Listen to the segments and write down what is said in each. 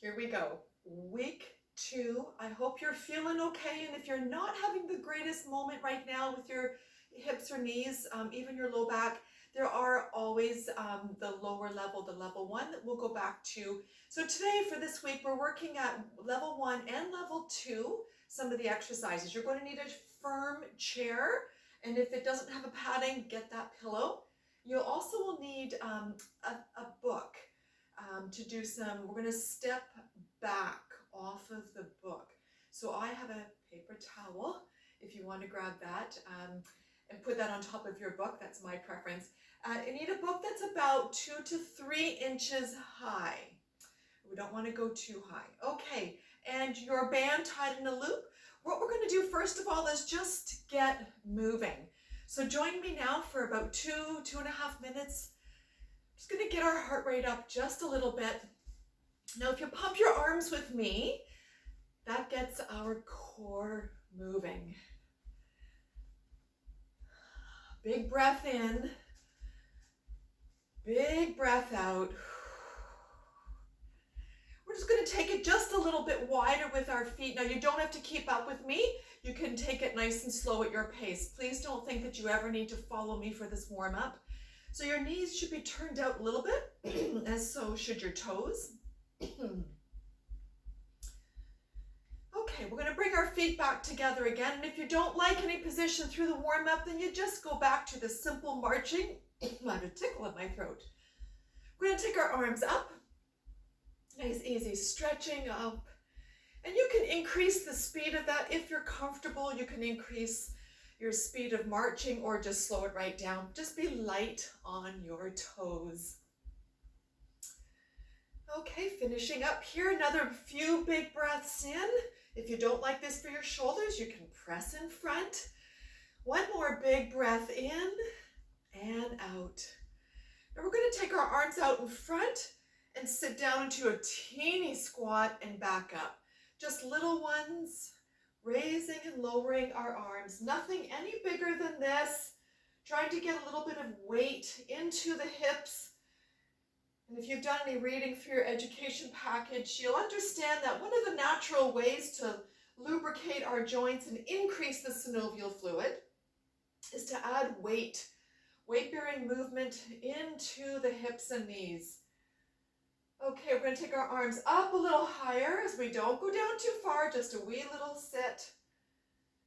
Here we go. Week 2. I hope you're feeling okay. And if you're not having the greatest moment right now with your hips or knees, even your low back, there are always the lower level, the level 1 that we'll go back to. So today for this week, we're working at level 1 and level 2, some of the exercises. You're going to need a firm chair. And if it doesn't have a padding, get that pillow. You also will need a book. To do some, we're going to step back off of the book. So I have a paper towel, if you want to grab that, and put that on top of your book. That's my preference. You need a book that's about 2 to 3 inches high. We don't want to go too high. Okay, and your band tied in a loop. What we're going to do first of all is just get moving. So join me now for about 2.5 minutes. Just going to get our heart rate up just a little bit. Now, if you pump your arms with me, that gets our core moving. Big breath in, big breath out. We're just going to take it just a little bit wider with our feet. Now, you don't have to keep up with me. You can take it nice and slow at your pace. Please don't think that you ever need to follow me for this warm-up. So your knees should be turned out a little bit, as so should your toes. Okay, we're going to bring our feet back together again. And if you don't like any position through the warm-up, then you just go back to the simple marching. I have a tickle in my throat. We're going to take our arms up. Nice, easy stretching up. And you can increase the speed of that if you're comfortable. You can increase your speed of marching or just slow it right down. Just be light on your toes. Okay, finishing up here, another few big breaths in. If you don't like this for your shoulders, you can press in front. One more big breath in and out. Now we're going to take our arms out in front and sit down into a teeny squat and back up. Just little ones. Raising and lowering our arms. Nothing any bigger than this. Trying to get a little bit of weight into the hips. And if you've done any reading through your education package, you'll understand that one of the natural ways to lubricate our joints and increase the synovial fluid is to add weight. Weight-bearing movement into the hips and knees. Okay, we're going to take our arms up a little higher as we don't go down too far, just a wee little sit.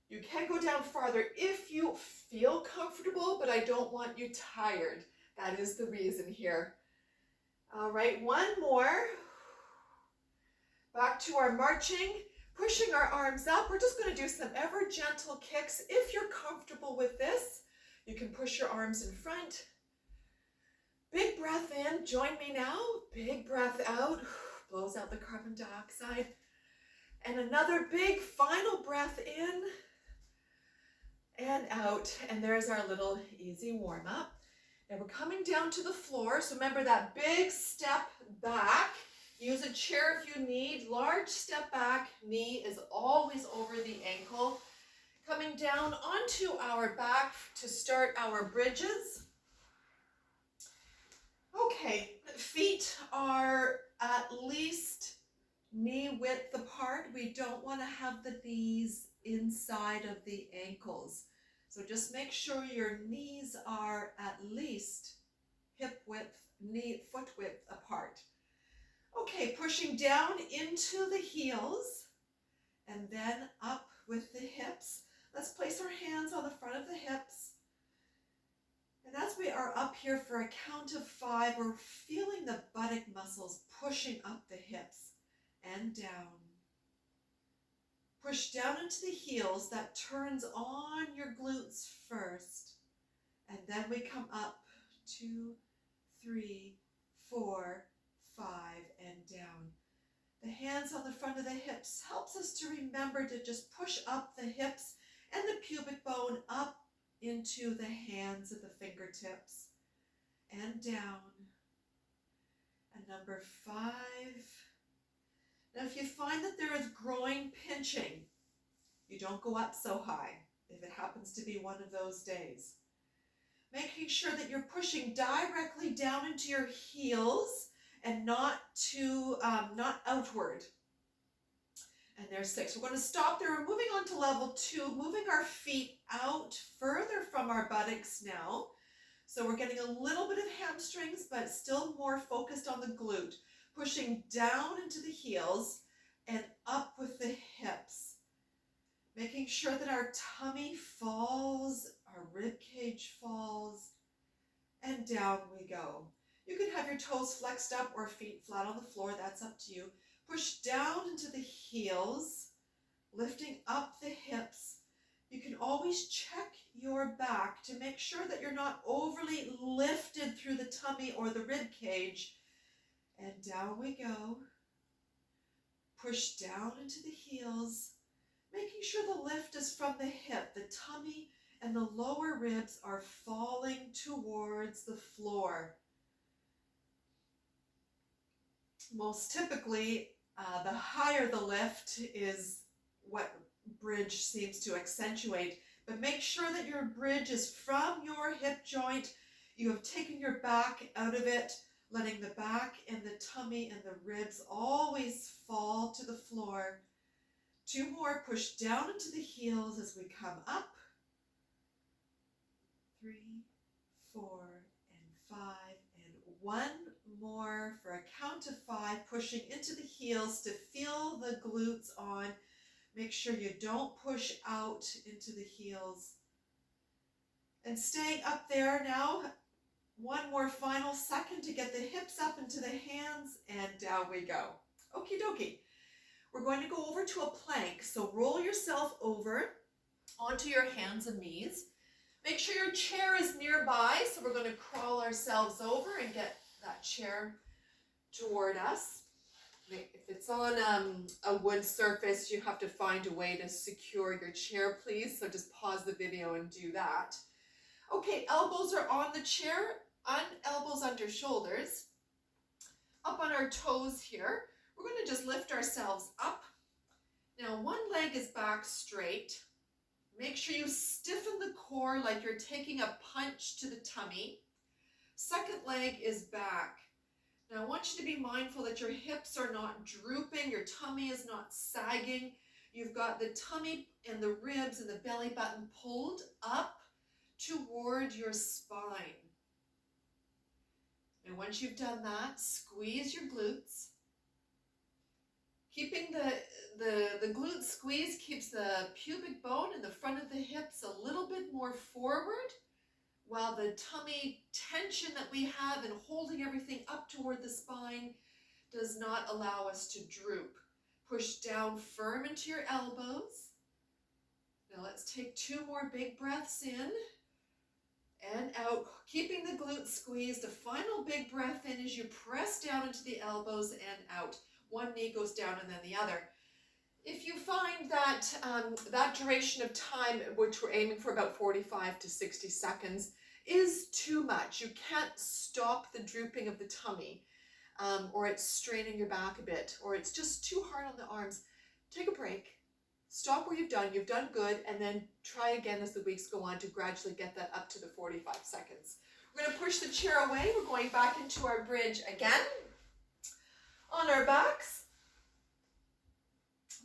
You can go down farther if you feel comfortable, but I don't want you tired. That is the reason here. All right, one more. Back to our marching, pushing our arms up. We're just going to do some ever gentle kicks. If you're comfortable with this, you can push your arms in front. Big breath in, join me now. Big breath out, blows out the carbon dioxide. And another big final breath in and out. And there's our little easy warm up. Now we're coming down to the floor. So remember that big step back. Use a chair if you need. Large step back. Knee is always over the ankle. Coming down onto our back to start our bridges. Okay, feet are at least knee width apart. We don't want to have the knees inside of the ankles. So just make sure your knees are at least hip width, foot width apart. Okay, pushing down into the heels and then up with the hips. Let's place our hands on the front of the hips. And as we are up here for a count of 5, we're feeling the buttock muscles pushing up the hips and down. Push down into the heels. That turns on your glutes first. And then we come up 2, 3, 4, 5, and down. The hands on the front of the hips helps us to remember to just push up the hips and the pubic bone up into the hands of the fingertips and down. And number 5. Now if you find that there is groin pinching, you don't go up so high if it happens to be one of those days. Making sure that you're pushing directly down into your heels and not outward. And there's 6. We're going to stop there. We're moving on to level 2, moving our feet out further from our buttocks now. So we're getting a little bit of hamstrings, but still more focused on the glute. Pushing down into the heels and up with the hips. Making sure that our tummy falls, our rib cage falls, and down we go. You can have your toes flexed up or feet flat on the floor. That's up to you. Push down into the heels, lifting up the hips. You can always check your back to make sure that you're not overly lifted through the tummy or the rib cage. And down we go. Push down into the heels, making sure the lift is from the hip. The tummy and the lower ribs are falling towards the floor. Most typically, the higher the lift is what bridge seems to accentuate, but make sure that your bridge is from your hip joint. You have taken your back out of it, letting the back and the tummy and the ribs always fall to the floor. 2 more, push down into the heels as we come up. 3, 4, and 5, and 1 more for a count of 5, pushing into the heels to feel the glutes on. Make sure you don't push out into the heels. And staying up there now, 1 more final second to get the hips up into the hands, and down we go. Okie dokie. We're going to go over to a plank, so roll yourself over onto your hands and knees. Make sure your chair is nearby, so we're going to crawl ourselves over and get that chair toward us. If it's on a wood surface, you have to find a way to secure your chair, please. So just pause the video and do that. Okay, elbows are on the chair, elbows under shoulders. Up on our toes here, we're going to just lift ourselves up. Now, one leg is back straight. Make sure you stiffen the core like you're taking a punch to the tummy. Second leg is back. Now I want you to be mindful that your hips are not drooping, your tummy is not sagging. You've got the tummy and the ribs and the belly button pulled up toward your spine. And once you've done that, squeeze your glutes. Keeping the glute squeeze keeps the pubic bone in the front of the hips a little bit more forward, while the tummy tension that we have in holding everything up toward the spine does not allow us to droop. Push down firm into your elbows. Now let's take 2 more big breaths in and out, keeping the glutes squeezed. A final big breath in as you press down into the elbows and out. One knee goes down and then the other. If you find that that duration of time, which we're aiming for about 45 to 60 seconds, is too much, you can't stop the drooping of the tummy, or it's straining your back a bit, or it's just too hard on the arms, take a break. Stop where you've done good, and then try again as the weeks go on to gradually get that up to the 45 seconds. We're going to push the chair away. We're going back into our bridge again. On our backs,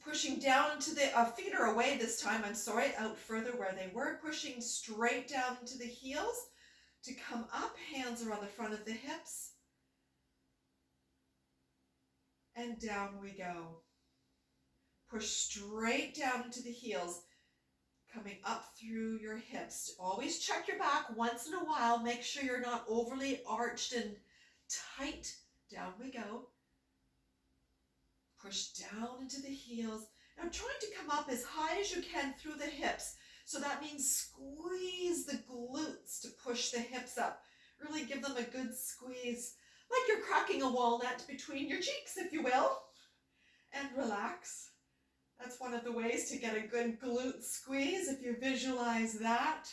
pushing down into the feet are away this time, out further where they were, pushing straight down into the heels to come up. Hands are on the front of the hips. And down we go. Push straight down into the heels, coming up through your hips. Always check your back once in a while. Make sure you're not overly arched and tight. Down we go. Push down into the heels. Now trying to come up as high as you can through the hips. So that means squeeze the glutes to push the hips up. Really give them a good squeeze, like you're cracking a walnut between your cheeks, if you will. And relax. That's one of the ways to get a good glute squeeze, if you visualize that.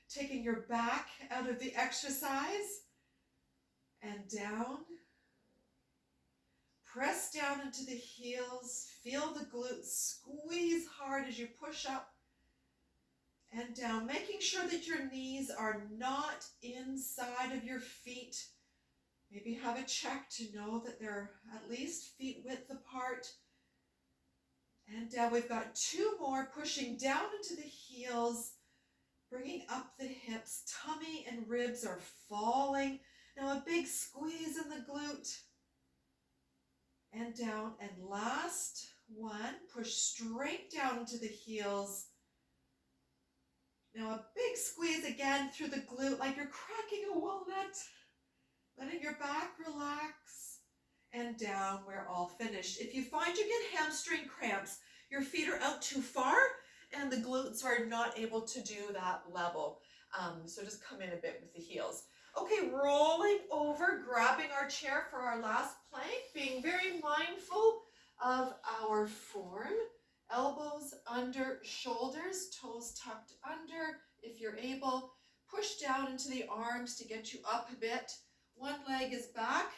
Taking your back out of the exercise. And down. Press down into the heels. Feel the glutes squeeze hard as you push up and down, making sure that your knees are not inside of your feet. Maybe have a check to know that they're at least feet width apart. And down. We've got 2 more, pushing down into the heels, bringing up the hips. Tummy and ribs are falling. Now a big squeeze in the glute. And down. And last one, push straight down into the heels. Now a big squeeze again through the glute like you're cracking a walnut. Letting your back relax. And down. We're all finished. If you find you get hamstring cramps, your feet are out too far and the glutes are not able to do that level. So just come in a bit with the heels. Okay, rolling over, grabbing our chair for our last plank, being very mindful of our form. Elbows under shoulders, toes tucked under. If you're able, push down into the arms to get you up a bit. One leg is back.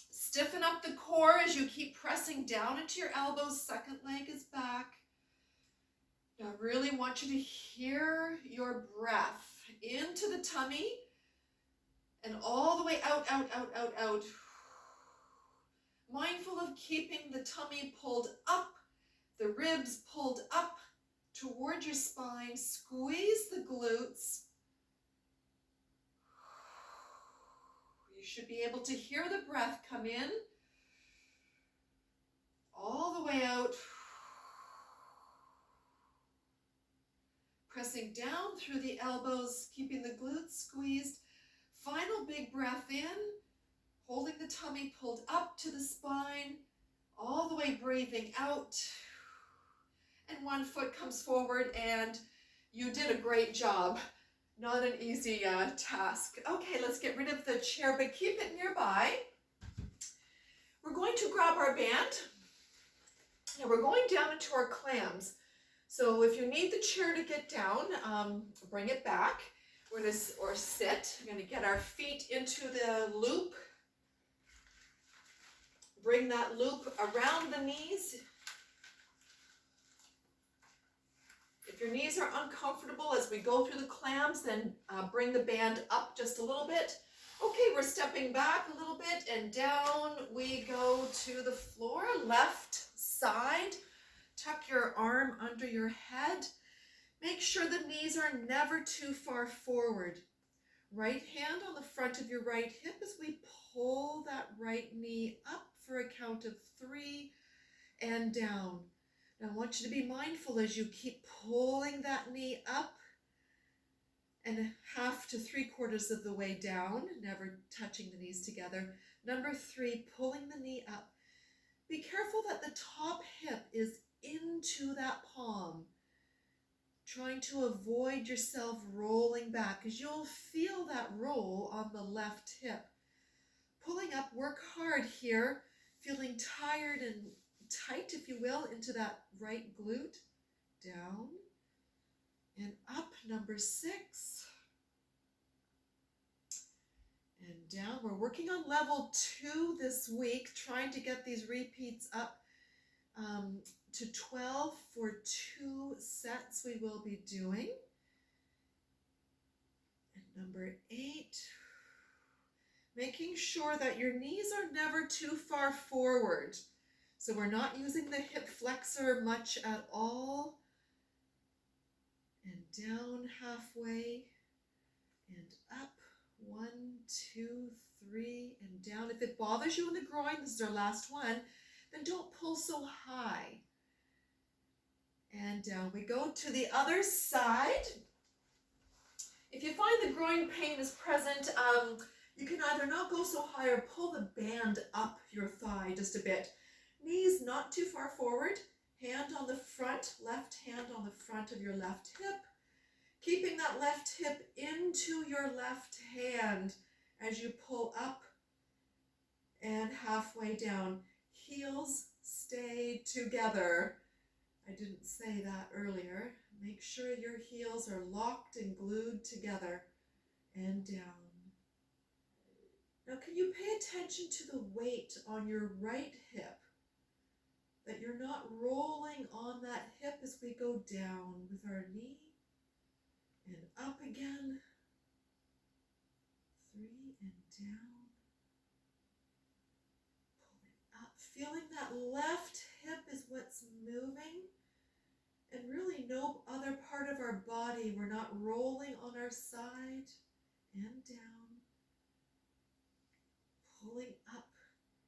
Stiffen up the core as you keep pressing down into your elbows. Second leg is back. Now I really want you to hear your breath into the tummy and all the way out, out, out, out, out. Mindful of keeping the tummy pulled up, the ribs pulled up toward your spine. Squeeze the glutes. You should be able to hear the breath come in, all the way out. Pressing down through the elbows, keeping the glutes squeezed. Final big breath in, holding the tummy pulled up to the spine, all the way breathing out. And one foot comes forward and you did a great job. Not an easy task. Okay, let's get rid of the chair, but keep it nearby. We're going to grab our band. Now we're going down into our clams. So if you need the chair to get down, bring it back. We're going to, or sit. We're going to get our feet into the loop. Bring that loop around the knees. If your knees are uncomfortable as we go through the clams, then bring the band up just a little bit. Okay, we're stepping back a little bit and down we go to the floor. Left side, tuck your arm under your head. Make sure the knees are never too far forward. Right hand on the front of your right hip as we pull that right knee up for a count of 3 and down. Now I want you to be mindful as you keep pulling that knee up and half to 3/4 of the way down, never touching the knees together. Number 3, pulling the knee up. Be careful that the top hip is into that palm. Trying to avoid yourself rolling back because you'll feel that roll on the left hip. Pulling up, work hard here, feeling tired and tight, if you will, into that right glute. Down and up. Number 6. And down. We're working on level 2 this week, trying to get these repeats up to 12 for 2 sets we will be doing. And number 8, making sure that your knees are never too far forward. So we're not using the hip flexor much at all. And down halfway and up. 1, 2, 3, and down. If it bothers you in the groin, this is our last one, then don't pull so high. And down we go to the other side. If you find the groin pain is present, you can either not go so high or pull the band up your thigh just a bit. Knees not too far forward. Hand on the front, left hand on the front of your left hip. Keeping that left hip into your left hand as you pull up and halfway down. Heels stay together. I didn't say that earlier. Make sure your heels are locked and glued together and down. Now, can you pay attention to the weight on your right hip? That you're not rolling on that hip as we go down with our knee and up again. 3 and down, pull it up. Feeling that left hip is what's moving, and really no other part of our body. We're not rolling on our side and down, pulling up.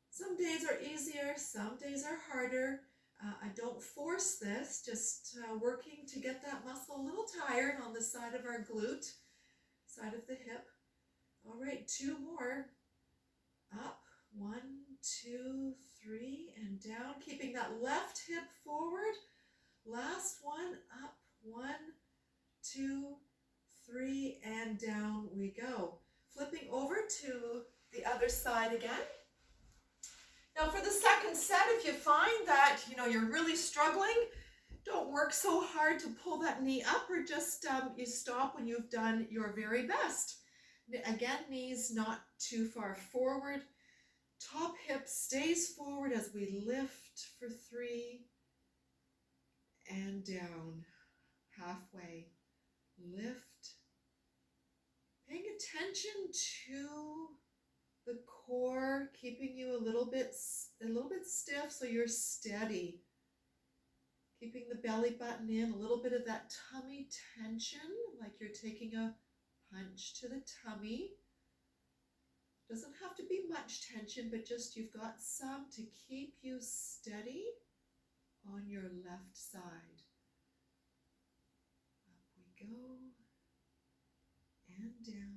Some days are easier, some days are harder. I don't force this, just working to get that muscle a little tired on the side of our glute, side of the hip. All right, 2 more. Up, 1, 2, 3, and down. Keeping that left hip forward. Last one, up, 1, 2, 3, and down we go. Flipping over to the other side again. Now for the second set, if you find that, you're really struggling, don't work so hard to pull that knee up, or just you stop when you've done your very best. Again, knees not too far forward. Top hip stays forward as we lift for 3 and down. Halfway. Lift. Paying attention to the core, keeping you a little bit stiff so you're steady. Keeping the belly button in, a little bit of that tummy tension, like you're taking a punch to the tummy. Doesn't have to be much tension, but just you've got some to keep you steady on your left side. Up we go, and down.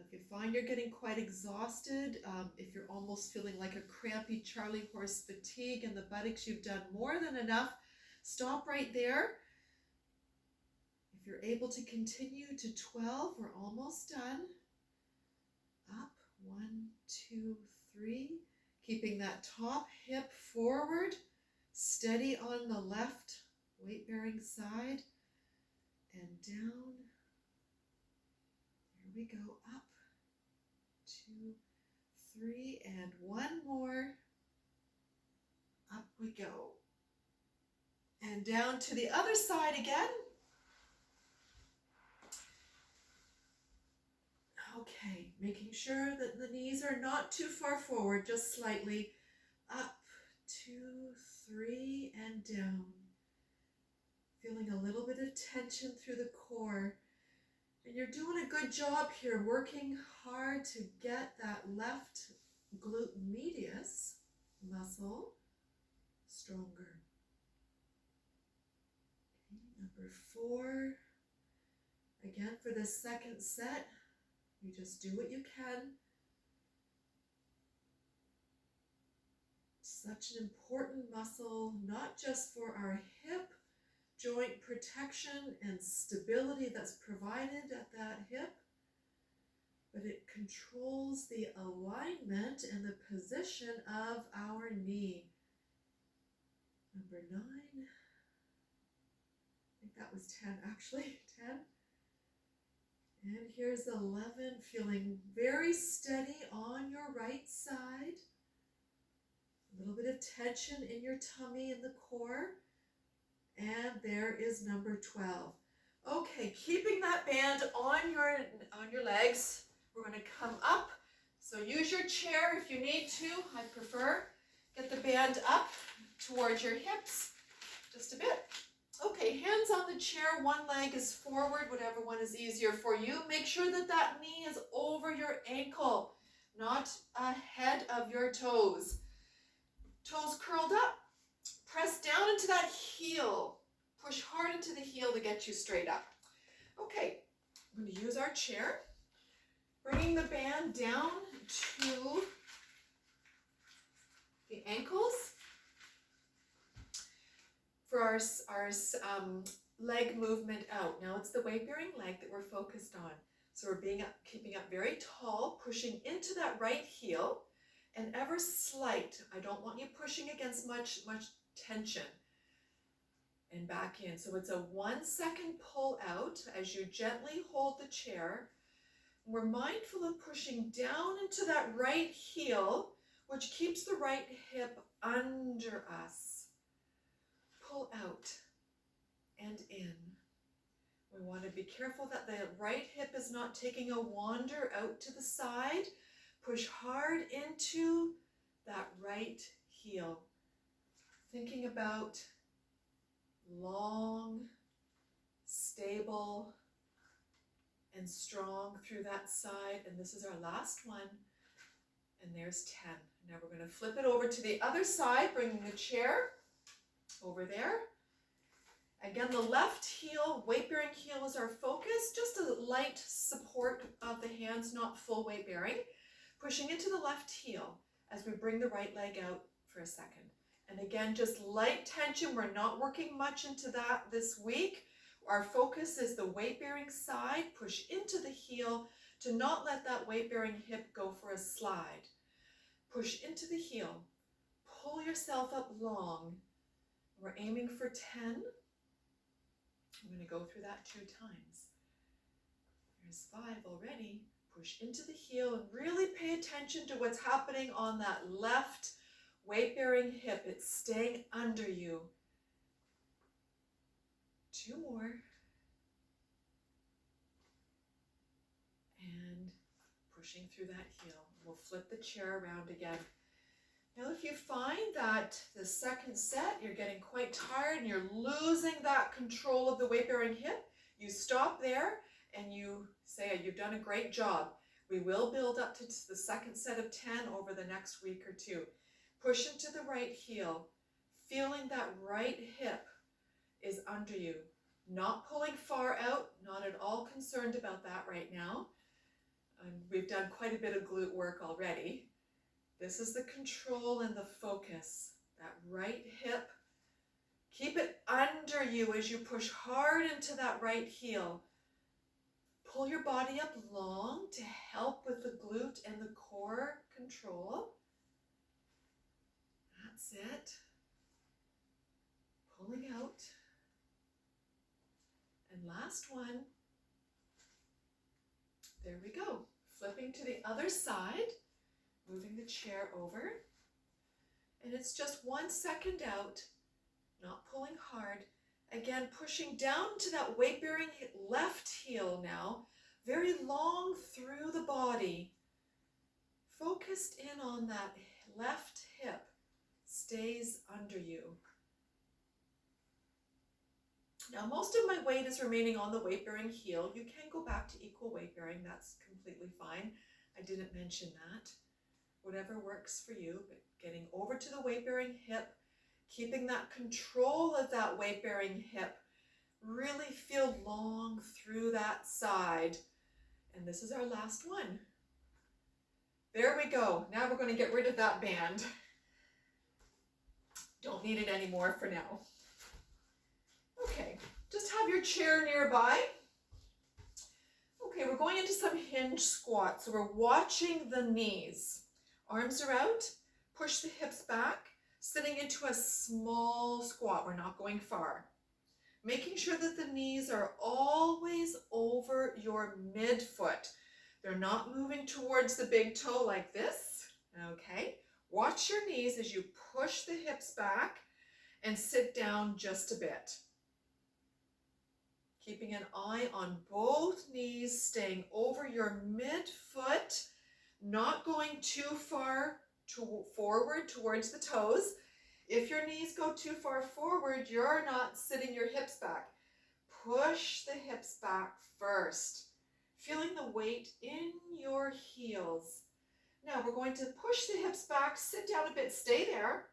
If you find you're getting quite exhausted, if you're almost feeling like a crampy Charlie horse fatigue in the buttocks, you've done more than enough. Stop right there. If you're able to continue to 12, we're almost done. Up, 1, 2, 3. Keeping that top hip forward, steady on the left weight-bearing side, and down. Here we go, up, 2, 3, and 1 more. Up we go. And down to the other side again. Okay, making sure that the knees are not too far forward, just slightly. Up, 2, 3, and down. Feeling a little bit of tension through the core. And you're doing a good job here, working hard to get that left glute medius muscle stronger. Okay, number 4. Again, for the second set, you just do what you can. Such an important muscle, not just for our hip joint protection and stability that's provided at that hip, but it controls the alignment and the position of our knee. Number 9. I think that was 10 actually, 10. And here's 11, feeling very steady on your right side. A little bit of tension in your tummy and the core. And there is number 12. Okay, keeping that band on your legs. We're going to come up. So use your chair if you need to. I prefer. Get the band up towards your hips just a bit. Okay, hands on the chair. One leg is forward, whatever one is easier for you. Make sure that that knee is over your ankle, not ahead of your toes. Toes curled up. Press down into that heel. Push hard into the heel to get you straight up. Okay, I'm going to use our chair. Bringing the band down to the ankles for our leg movement out. Now it's the weight-bearing leg that we're focused on. So we're keeping up very tall, pushing into that right heel, and ever slight. I don't want you pushing against much tension. And back in. So it's a 1 second pull out as you gently hold the chair. We're mindful of pushing down into that right heel, which keeps the right hip under us. Pull out and in. We want to be careful that the right hip is not taking a wander out to the side. Push hard into that right heel. Thinking about long, stable, and strong through that side. And this is our last one. And there's 10. Now we're going to flip it over to the other side, bringing the chair over there. Again, the left heel, weight-bearing heel is our focus. Just a light support of the hands, not full weight bearing. Pushing into the left heel as we bring the right leg out for a second. And again, just light tension. We're not working much into that this week. Our focus is the weight-bearing side. Push into the heel to not let that weight-bearing hip go for a slide. Push into the heel. Pull yourself up long. We're aiming for 10. I'm going to go through that 2 times. There's 5 already. Push into the heel and really pay attention to what's happening on that left weight-bearing hip. It's staying under you. 2 more. And pushing through that heel. We'll flip the chair around again. Now, if you find that the second set, you're getting quite tired and you're losing that control of the weight-bearing hip, you stop there and you say, you've done a great job. We will build up to the second set of 10 over the next week or 2. Push into the right heel, feeling that right hip is under you. Not pulling far out, not at all concerned about that right now. We've done quite a bit of glute work already. This is the control and the focus. That right hip. Keep it under you as you push hard into that right heel. Pull your body up long to help with the glute and the core control. That's it. Pulling out. And last one. There we go. Flipping to the other side. Moving the chair over, and it's just 1 second out, not pulling hard. Again, pushing down to that weight-bearing left heel now, very long through the body. Focused in on that left hip, stays under you. Now, most of my weight is remaining on the weight-bearing heel. You can go back to equal weight-bearing, that's completely fine. I didn't mention that. Whatever works for you, but getting over to the weight-bearing hip, keeping that control of that weight-bearing hip. Really feel long through that side. And this is our last one. There we go. Now we're going to get rid of that band. Don't need it anymore for now. Okay, just have your chair nearby. Okay, we're going into some hinge squats. So we're watching the knees. Arms are out, push the hips back, sitting into a small squat. We're not going far. Making sure that the knees are always over your midfoot. They're not moving towards the big toe like this. Okay. Watch your knees as you push the hips back and sit down just a bit. Keeping an eye on both knees, staying over your midfoot. Not going too far forward towards the toes. If your knees go too far forward, you're not sitting your hips back. Push the hips back first. Feeling the weight in your heels. Now we're going to push the hips back, sit down a bit, stay there.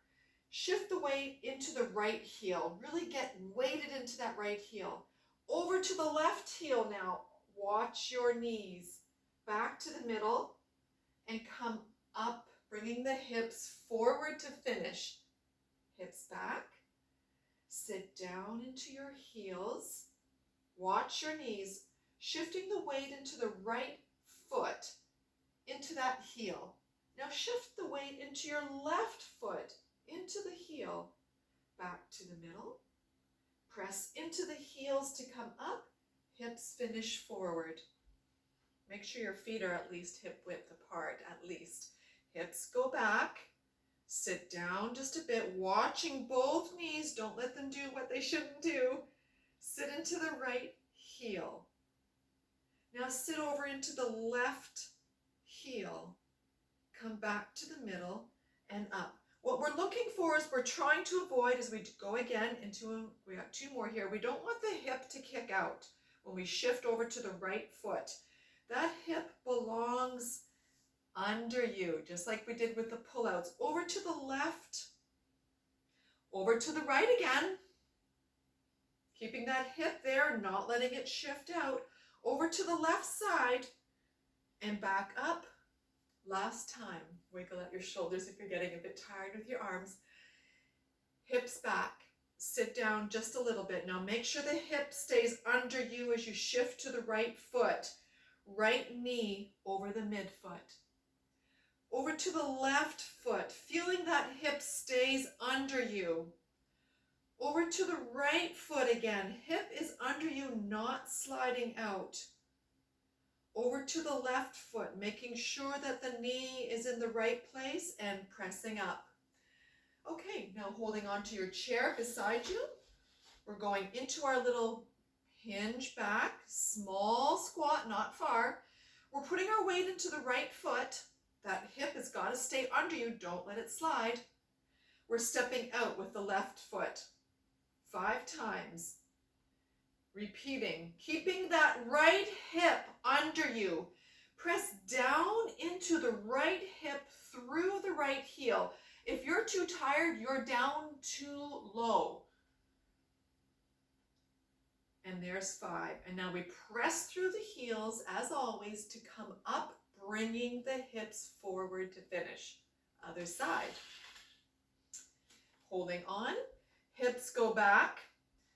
Shift the weight into the right heel. Really get weighted into that right heel. Over to the left heel now. Watch your knees. Back to the middle. And come up, bringing the hips forward to finish. Hips back. Sit down into your heels. Watch your knees. Shifting the weight into the right foot, into that heel. Now shift the weight into your left foot, into the heel. Back to the middle. Press into the heels to come up. Hips finish forward. Make sure your feet are at least hip width apart, at least. Hips go back. Sit down just a bit, watching both knees. Don't let them do what they shouldn't do. Sit into the right heel. Now sit over into the left heel. Come back to the middle and up. What we're looking for is we're trying to avoid, as we go again into, we got two more here, we don't want the hip to kick out when we shift over to the right foot. That hip belongs under you, just like we did with the pullouts. Over to the left, over to the right again. Keeping that hip there, not letting it shift out. Over to the left side and back up. Last time. Wiggle at your shoulders if you're getting a bit tired with your arms. Hips back. Sit down just a little bit. Now make sure the hip stays under you as you shift to the right foot. Right knee over the midfoot. Over to the left foot, feeling that hip stays under you. Over to the right foot again. Hip is under you, not sliding out. Over to the left foot, making sure that the knee is in the right place and pressing up. Okay, now holding on to your chair beside you. We're going into our little hinge back, small squat, not far. We're putting our weight into the right foot. That hip has got to stay under you. Don't let it slide. We're stepping out with the left foot. 5 times. Repeating, keeping that right hip under you. Press down into the right hip through the right heel. If you're too tired, you're down too low. And there's 5. And now we press through the heels, as always, to come up, bringing the hips forward to finish. Other side. Holding on. Hips go back.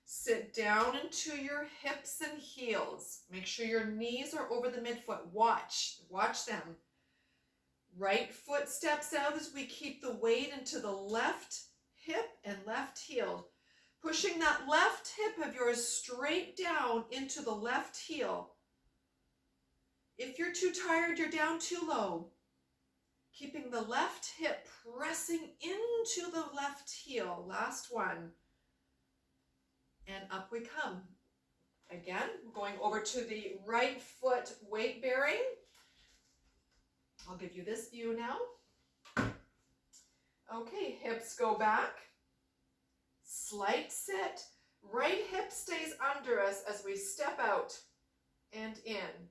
Sit down into your hips and heels. Make sure your knees are over the midfoot. Watch them. Right foot steps out as we keep the weight into the left hip and left heel. Pushing that left hip of yours straight down into the left heel. If you're too tired, you're down too low. Keeping the left hip pressing into the left heel. Last one. And up we come. Again, going over to the right foot weight bearing. I'll give you this view now. Okay, hips go back. Slight sit. Right hip stays under us as we step out and in.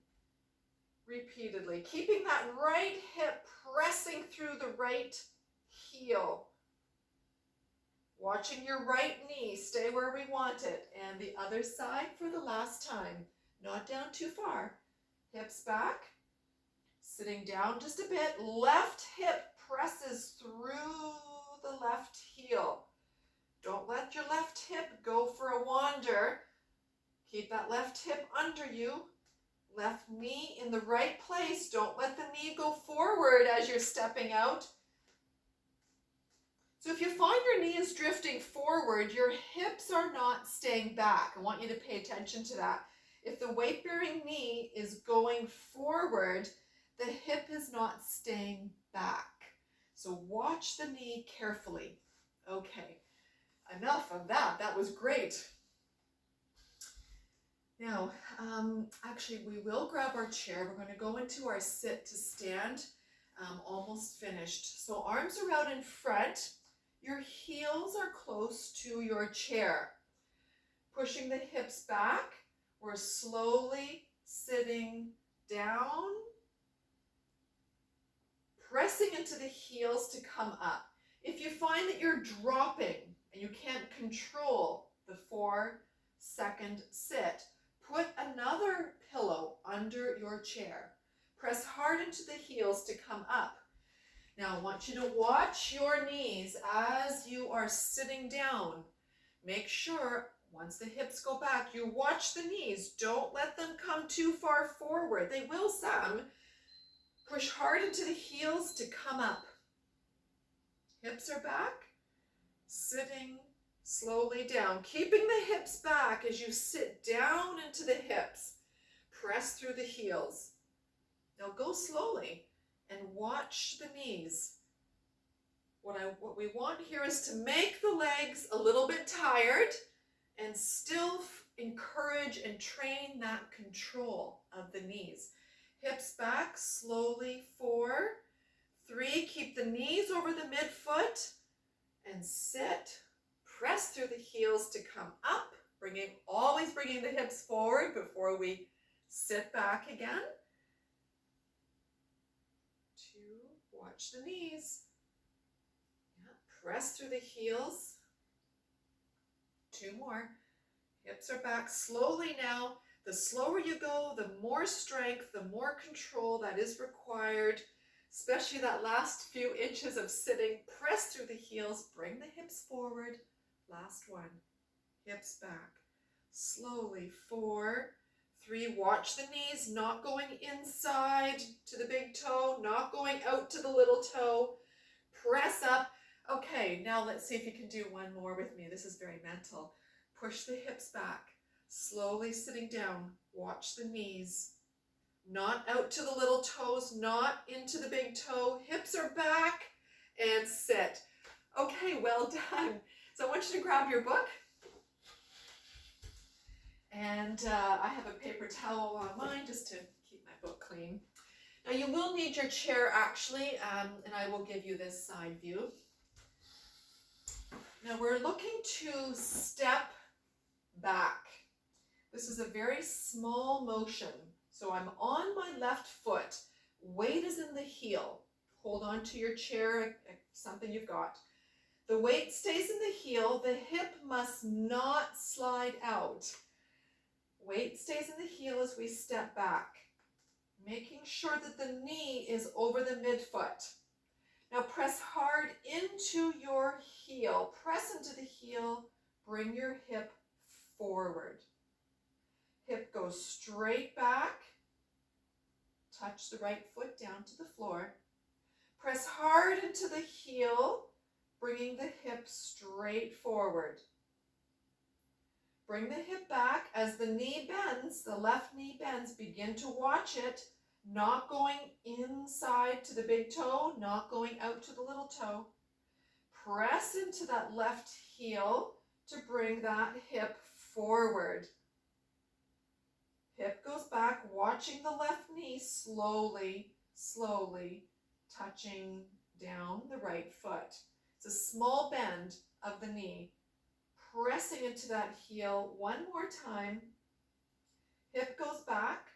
Repeatedly. Keeping that right hip pressing through the right heel. Watching your right knee stay where we want it. And the other side for the last time. Not down too far. Hips back. Sitting down just a bit. Left hip presses through the left heel. Don't let your left hip go for a wander. Keep that left hip under you. Left knee in the right place. Don't let the knee go forward as you're stepping out. So if you find your knee is drifting forward, your hips are not staying back. I want you to pay attention to that. If the weight-bearing knee is going forward, the hip is not staying back. So watch the knee carefully. Okay, enough of that. That was great. Now, actually, we will grab our chair. We're going to go into our sit to stand, almost finished. So arms are out in front. Your heels are close to your chair. Pushing the hips back. We're slowly sitting down. Pressing into the heels to come up. If you find that you're dropping and you can't control the 4-second sit, put another pillow under your chair. Press hard into the heels to come up. Now I want you to watch your knees as you are sitting down. Make sure once the hips go back, you watch the knees. Don't let them come too far forward. They will some. Push hard into the heels to come up. Hips are back. Sitting slowly down. Keeping the hips back as you sit down into the hips. Press through the heels. Now go slowly and watch the knees. What we want here is to make the legs a little bit tired and still encourage and train that control of the knees. Hips back, slowly, 4, 3, keep the knees over the midfoot, and sit. Press through the heels to come up, always bringing the hips forward before we sit back again. 2, watch the knees. Yeah, press through the heels. 2 more. Hips are back slowly now. The slower you go, the more strength, the more control that is required, especially that last few inches of sitting. Press through the heels, bring the hips forward. Last one. Hips back. Slowly, 4, 3, watch the knees, not going inside to the big toe, not going out to the little toe. Press up. Okay, now let's see if you can do one more with me. This is very mental. Push the hips back, slowly sitting down. Watch the knees, not out to the little toes, not into the big toe. Hips are back, and sit. Okay, well done. So I want you to grab your book. And I have a paper towel on mine just to keep my book clean. Now you will need your chair actually, and I will give you this side view. Now we're looking to step back. This is a very small motion. So I'm on my left foot. Weight is in the heel. Hold on to your chair, something you've got. The weight stays in the heel. The hip must not slide out. Weight stays in the heel as we step back, making sure that the knee is over the midfoot. Now press hard into your heel. Press into the heel. Bring your hip forward. Hip goes straight back. Touch the right foot down to the floor. Press hard into the heel, bringing the hip straight forward. Bring the hip back as the knee bends, the left knee bends. Begin to watch it, not going inside to the big toe, not going out to the little toe. Press into that left heel to bring that hip forward. Hip goes back, watching the left knee slowly, slowly touching down the right foot. It's a small bend of the knee. Pressing into that heel one more time. Hip goes back,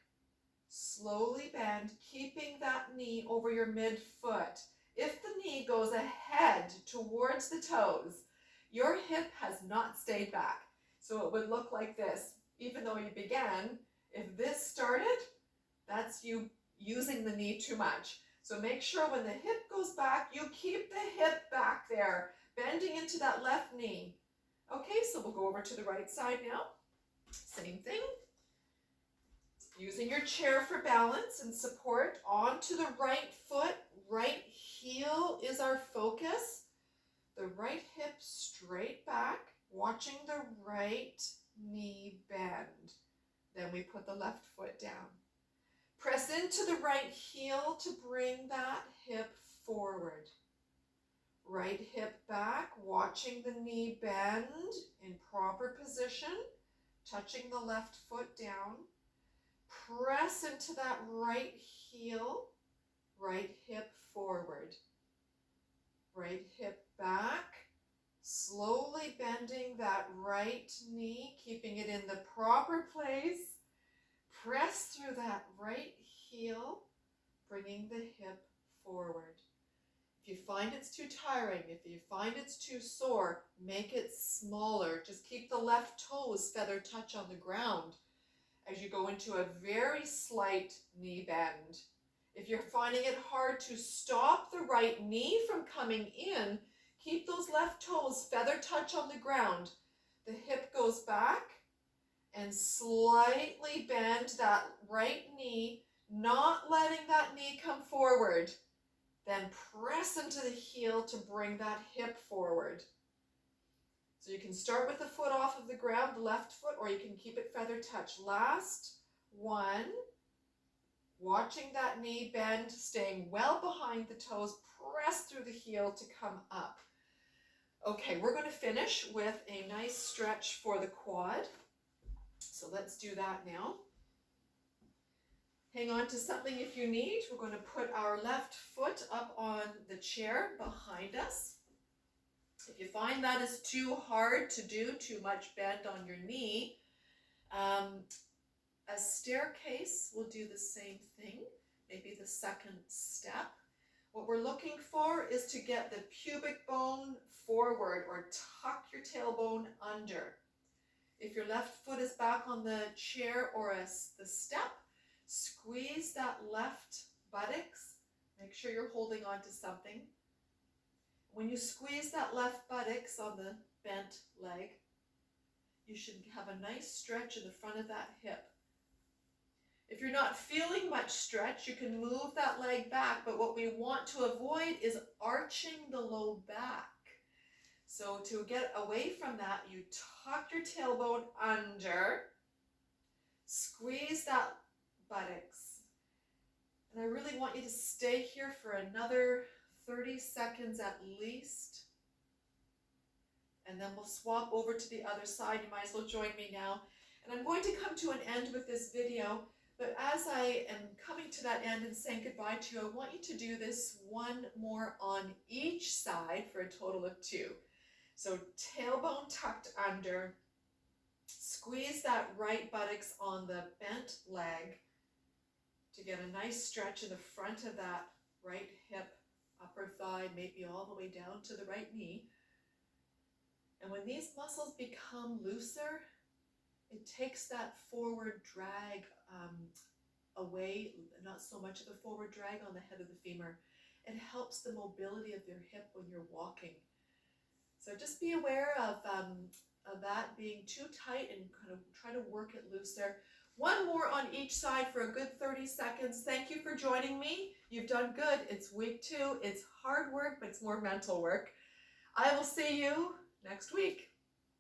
slowly bend, keeping that knee over your midfoot. If the knee goes ahead towards the toes, your hip has not stayed back. So it would look like this, even though you began. If this started, that's you using the knee too much. So make sure when the hip goes back, you keep the hip back there, bending into that left knee. Okay, so we'll go over to the right side now. Same thing. Using your chair for balance and support. Onto the right foot, right heel is our focus. The right hip straight back, watching the right knee bend. Then we put the left foot down. Press into the right heel to bring that hip forward. Right hip back, watching the knee bend in proper position, touching the left foot down. Press into that right heel, right hip forward. Right hip back, slowly bending that right knee, keeping it in the proper place. Press through that right heel, bringing the hip forward. If you find it's too tiring, if you find it's too sore, make it smaller. Just keep the left toes feather touch on the ground as you go into a very slight knee bend. If you're finding it hard to stop the right knee from coming in, keep those left toes feather touch on the ground. The hip goes back and slightly bend that right knee, not letting that knee come forward. Then press into the heel to bring that hip forward. So you can start with the foot off of the ground, the left foot, or you can keep it feather touch. Last one. Watching that knee bend, staying well behind the toes, press through the heel to come up. Okay, we're going to finish with a nice stretch for the quad. So let's do that now. Hang on to something if you need. We're going to put our left foot up on the chair behind us. If you find that is too hard to do, too much bend on your knee, a staircase will do the same thing, maybe the second step. What we're looking for is to get the pubic bone forward or tuck your tailbone under. If your left foot is back on the chair or the step, squeeze that left buttocks. Make sure you're holding on to something. When you squeeze that left buttocks on the bent leg, you should have a nice stretch in the front of that hip. If you're not feeling much stretch, you can move that leg back, but what we want to avoid is arching the low back. So to get away from that, you tuck your tailbone under, squeeze that buttocks. And I really want you to stay here for another 30 seconds at least. And then we'll swap over to the other side. You might as well join me now. And I'm going to come to an end with this video. But as I am coming to that end and saying goodbye to you, I want you to do this one more on each side for a total of 2. So tailbone tucked under, squeeze that right buttocks on the bent leg to get a nice stretch in the front of that right hip, upper thigh, maybe all the way down to the right knee. And when these muscles become looser, it takes that forward drag away, not so much of the forward drag on the head of the femur. It helps the mobility of your hip when you're walking. So just be aware of that being too tight and kind of try to work it looser. One more on each side for a good 30 seconds. Thank you for joining me. You've done good. It's week 2. It's hard work, but it's more mental work. I will see you next week.